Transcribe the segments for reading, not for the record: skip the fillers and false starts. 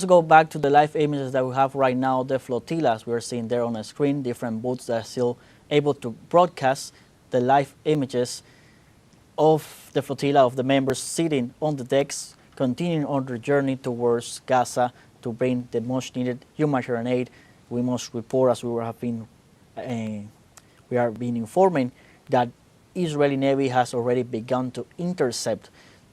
Let's go back to the live images that we have right now, the flotillas we're seeing there on the screen, different boats that are still able to broadcast the live images of the flotilla, of the members sitting on the decks, continuing on their journey towards Gaza to bring the much needed humanitarian aid. We must report, as we are being informing, that Israeli Navy has already begun to intercept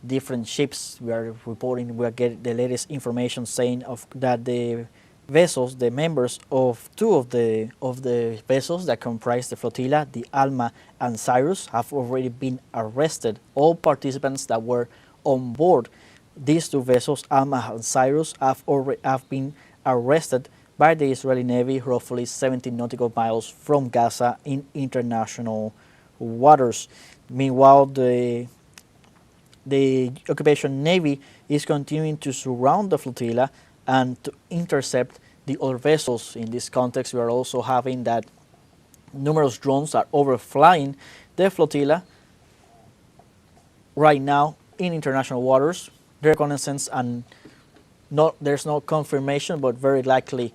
different ships. We are reporting, we are getting the latest information saying that the vessels, the members of two of the vessels that comprise the flotilla, the Alma and Cyrus, have already been arrested. All participants that were on board these two vessels, Alma and Cyrus, have been arrested by the Israeli Navy roughly 70 nautical miles from Gaza in international waters. Meanwhile, the occupation Navy is continuing to surround the flotilla and to intercept the other vessels. In this context, we are also having that numerous drones are overflying the flotilla right now in international waters. Reconnaissance and there's no confirmation, but very likely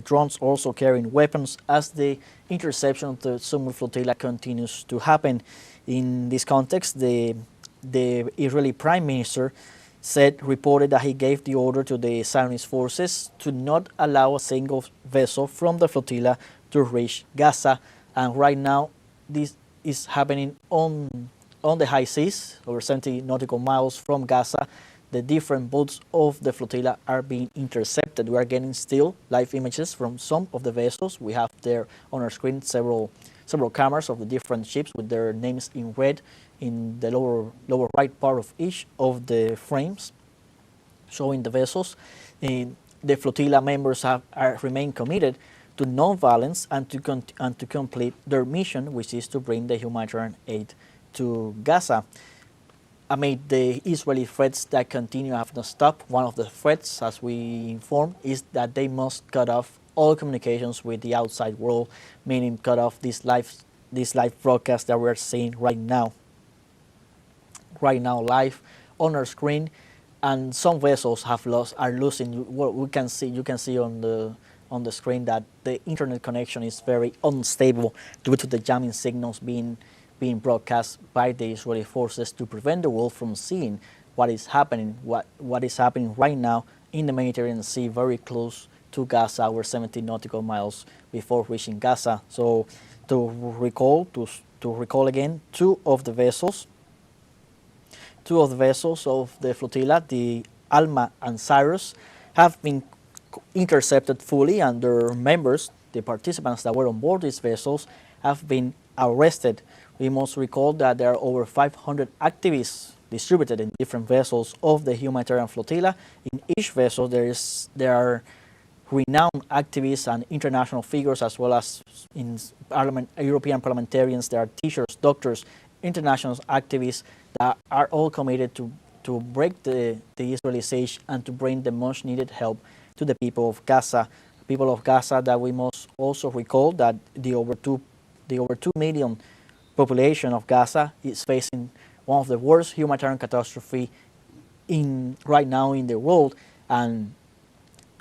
drones also carrying weapons as the interception of the submarine flotilla continues to happen. In this context, the Israeli Prime Minister reported that he gave the order to the Zionist forces to not allow a single vessel from the flotilla to reach Gaza. And right now, this is happening on the high seas, over 70 nautical miles from Gaza. The different boats of the flotilla are being intercepted. We are getting still live images from some of the vessels. We have there on our screen several cameras of the different ships with their names in red in the lower right part of each of the frames, showing the vessels. The flotilla members remain committed to non-violence and to complete their mission, which is to bring the humanitarian aid to Gaza. Amid the Israeli threats that continue have not stopped, one of the threats, as we informed, is that they must cut off all communications with the outside world, meaning cut off this live broadcast that we're seeing right now live on our screen. And some vessels are losing. What you can see on the screen that the internet connection is very unstable due to the jamming signals being broadcast by the Israeli forces to prevent the world from seeing what is happening right now in the Mediterranean Sea, very close to Gaza, over 70 nautical miles before reaching Gaza. So to recall again, two of the vessels of the flotilla, the Alma and Cyrus, have been intercepted fully, and their members, the participants that were on board these vessels, have been arrested. We must recall that there are over 500 activists distributed in different vessels of the humanitarian flotilla. In each vessel, there are renowned activists and international figures, as well as in European parliamentarians. There are teachers, doctors, international activists that are all committed to break the Israeli siege and to bring the much needed help to the people of Gaza. People of Gaza that we must also recall that the over 2 million population of Gaza is facing one of the worst humanitarian catastrophe right now in the world, and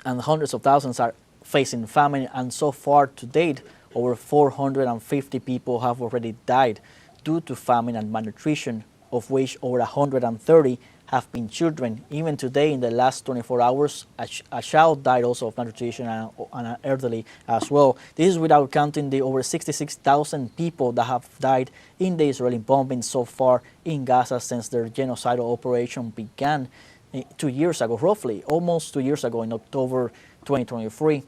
hundreds of thousands are facing famine, and so far to date over 450 people have already died due to famine and malnutrition, of which over 130 have been children. Even today, in the last 24 hours, a child died also of malnutrition and an elderly as well. This is without counting the over 66,000 people that have died in the Israeli bombing so far in Gaza since their genocidal operation began 2 years ago, roughly, almost 2 years ago in October 2023.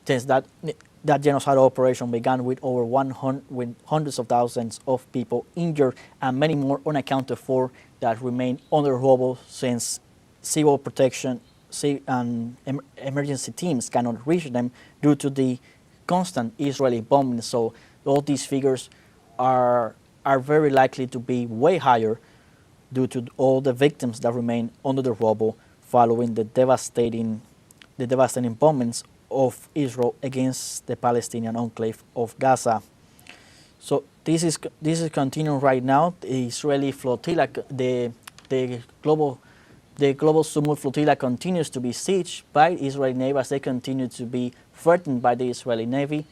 Since that genocidal operation began with hundreds of thousands of people injured and many more unaccounted for that remain under rubble since civil protection and emergency teams cannot reach them due to the constant Israeli bombing. So all these figures are very likely to be way higher due to all the victims that remain under the rubble following the devastating bombings of Israel against the Palestinian enclave of Gaza. So this is continuing right now. The Israeli flotilla, the the global submarine flotilla continues to be sieged by Israeli Navy as they continue to be threatened by the Israeli Navy.